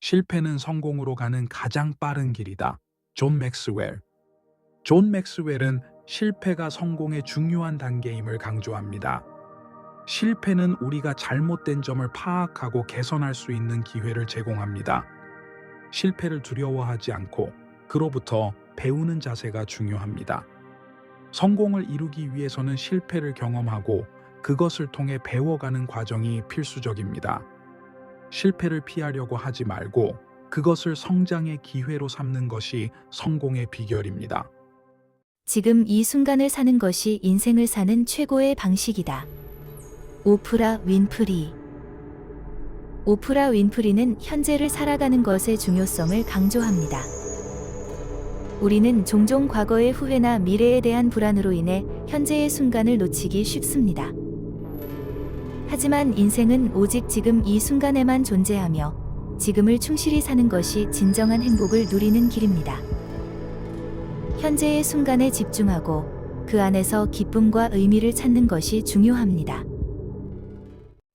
실패는 성공으로 가는 가장 빠른 길이다. 존 맥스웰. 존 맥스웰은 실패가 성공의 중요한 단계임을 강조합니다. 실패는 우리가 잘못된 점을 파악하고 개선할 수 있는 기회를 제공합니다. 실패를 두려워하지 않고 그로부터 배우는 자세가 중요합니다. 성공을 이루기 위해서는 실패를 경험하고 그것을 통해 배워가는 과정이 필수적입니다. 실패를 피하려고 하지 말고 그것을 성장의 기회로 삼는 것이 성공의 비결입니다. 지금 이 순간을 사는 것이 인생을 사는 최고의 방식이다. 오프라 윈프리. 오프라 윈프리는 현재를 살아가는 것의 중요성을 강조합니다. 우리는 종종 과거의 후회나 미래에 대한 불안으로 인해 현재의 순간을 놓치기 쉽습니다. 하지만 인생은 오직 지금 이 순간에만 존재하며 지금을 충실히 사는 것이 진정한 행복을 누리는 길입니다. 현재의 순간에 집중하고 그 안에서 기쁨과 의미를 찾는 것이 중요합니다.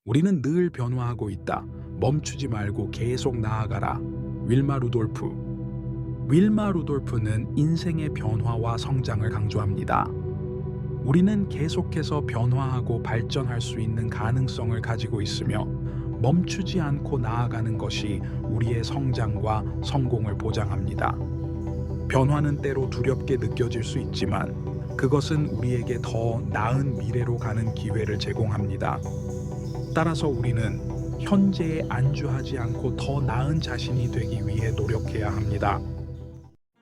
우리는 늘 변화하고 있다. 멈추지 말고 계속 나아가라. 윌마 루돌프. 윌마 루돌프는 인생의 변화와 성장을 강조합니다. 우리는 계속해서 변화하고 발전할 수 있는 가능성을 가지고 있으며 멈추지 않고 나아가는 것이 우리의 성장과 성공을 보장합니다. 변화는 때로 두렵게 느껴질 수 있지만 그것은 우리에게 더 나은 미래로 가는 기회를 제공합니다. 따라서 우리는 현재에 안주하지 않고 더 나은 자신이 되기 위해 노력해야 합니다.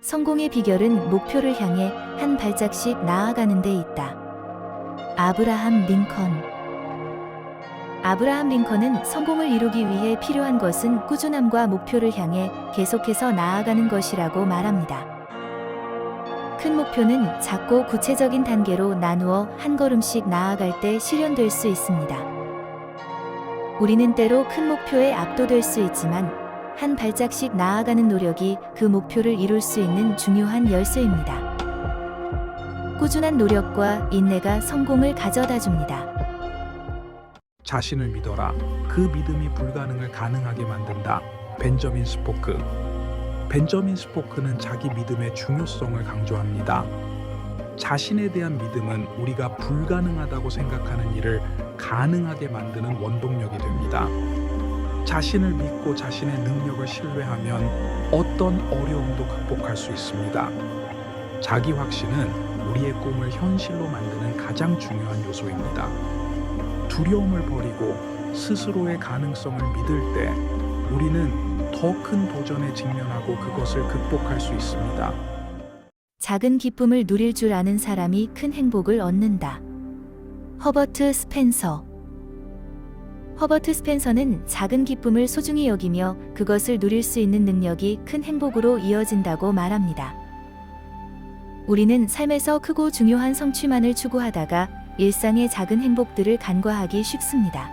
성공의 비결은 목표를 향해 한 발짝씩 나아가는 데 있다. 아브라함 링컨. 아브라함 링컨은 성공을 이루기 위해 필요한 것은 꾸준함과 목표를 향해 계속해서 나아가는 것이라고 말합니다. 큰 목표는 작고 구체적인 단계로 나누어 한 걸음씩 나아갈 때 실현될 수 있습니다. 우리는 때로 큰 목표에 압도될 수 있지만 한 발짝씩 나아가는 노력이 그 목표를 이룰 수 있는 중요한 열쇠입니다. 꾸준한 노력과 인내가 성공을 가져다 줍니다. 자신을 믿어라. 그 믿음이 불가능을 가능하게 만든다. 벤저민 스포크. 벤저민 스포크는 자기 믿음의 중요성을 강조합니다. 자신에 대한 믿음은 우리가 불가능하다고 생각하는 일을 가능하게 만드는 원동력이 됩니다. 자신을 믿고 자신의 능력을 신뢰하면 어떤 어려움도 극복할 수 있습니다. 자기 확신은 우리의 꿈을 현실로 만드는 가장 중요한 요소입니다. 두려움을 버리고 스스로의 가능성을 믿을 때 우리는 더 큰 도전에 직면하고 그것을 극복할 수 있습니다. 작은 기쁨을 누릴 줄 아는 사람이 큰 행복을 얻는다. 허버트 스펜서. 허버트 스펜서는 작은 기쁨을 소중히 여기며 그것을 누릴 수 있는 능력이 큰 행복으로 이어진다고 말합니다. 우리는 삶에서 크고 중요한 성취만을 추구하다가 일상의 작은 행복들을 간과하기 쉽습니다.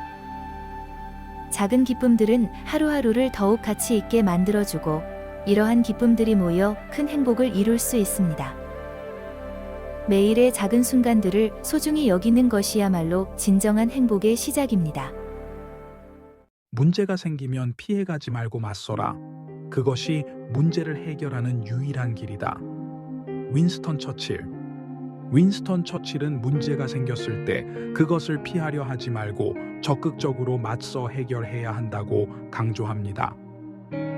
작은 기쁨들은 하루하루를 더욱 가치 있게 만들어주고 이러한 기쁨들이 모여 큰 행복을 이룰 수 있습니다. 매일의 작은 순간들을 소중히 여기는 것이야말로 진정한 행복의 시작입니다. 문제가 생기면 피해가지 말고 맞서라. 그것이 문제를 해결하는 유일한 길이다. 윈스턴 처칠. 윈스턴 처칠은 문제가 생겼을 때 그것을 피하려 하지 말고 적극적으로 맞서 해결해야 한다고 강조합니다.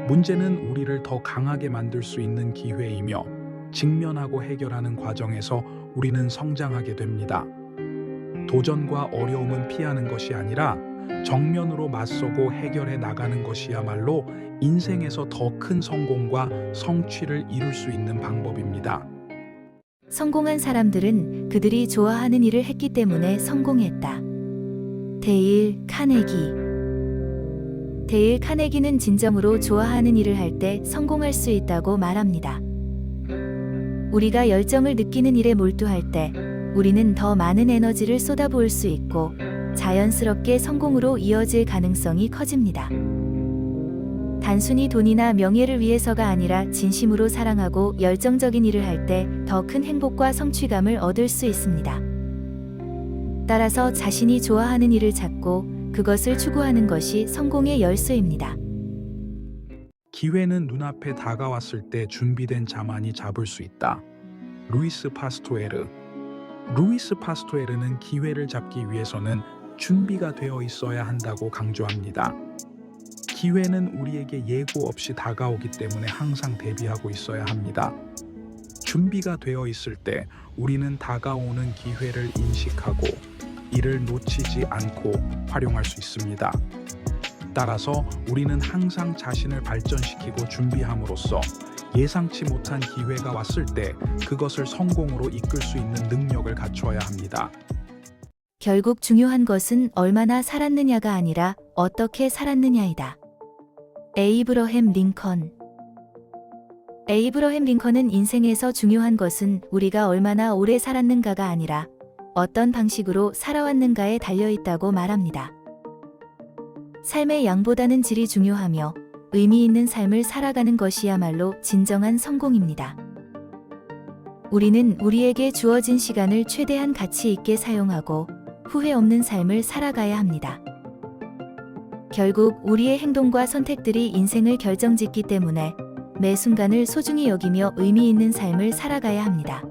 문제는 우리를 더 강하게 만들 수 있는 기회이며 직면하고 해결하는 과정에서 우리는 성장하게 됩니다. 도전과 어려움은 피하는 것이 아니라 정면으로 맞서고 해결해 나가는 것이야말로 인생에서 더 큰 성공과 성취를 이룰 수 있는 방법입니다. 성공한 사람들은 그들이 좋아하는 일을 했기 때문에 성공했다. 데일 카네기. 데일 카네기는 진정으로 좋아하는 일을 할 때 성공할 수 있다고 말합니다. 우리가 열정을 느끼는 일에 몰두할 때 우리는 더 많은 에너지를 쏟아부을 수 있고 자연스럽게 성공으로 이어질 가능성이 커집니다. 단순히 돈이나 명예를 위해서가 아니라 진심으로 사랑하고 열정적인 일을 할 때 더 큰 행복과 성취감을 얻을 수 있습니다. 따라서 자신이 좋아하는 일을 찾고 그것을 추구하는 것이 성공의 열쇠입니다. 기회는 눈앞에 다가왔을 때 준비된 자만이 잡을 수 있다. 루이스 파스토에르. 루이스 파스토에르는 기회를 잡기 위해서는 준비가 되어 있어야 한다고 강조합니다. 기회는 우리에게 예고 없이 다가오기 때문에 항상 대비하고 있어야 합니다. 준비가 되어 있을 때 우리는 다가오는 기회를 인식하고 이를 놓치지 않고 활용할 수 있습니다. 따라서 우리는 항상 자신을 발전시키고 준비함으로써 예상치 못한 기회가 왔을 때 그것을 성공으로 이끌 수 있는 능력을 갖춰야 합니다. 결국 중요한 것은 얼마나 살았느냐가 아니라 어떻게 살았느냐이다. 에이브러햄 링컨. 에이브러햄 링컨은 인생에서 중요한 것은 우리가 얼마나 오래 살았는가가 아니라 어떤 방식으로 살아왔는가에 달려있다고 말합니다. 삶의 양보다는 질이 중요하며 의미 있는 삶을 살아가는 것이야말로 진정한 성공입니다. 우리는 우리에게 주어진 시간을 최대한 가치 있게 사용하고 후회 없는 삶을 살아가야 합니다. 결국 우리의 행동과 선택들이 인생을 결정짓기 때문에 매 순간을 소중히 여기며 의미 있는 삶을 살아가야 합니다.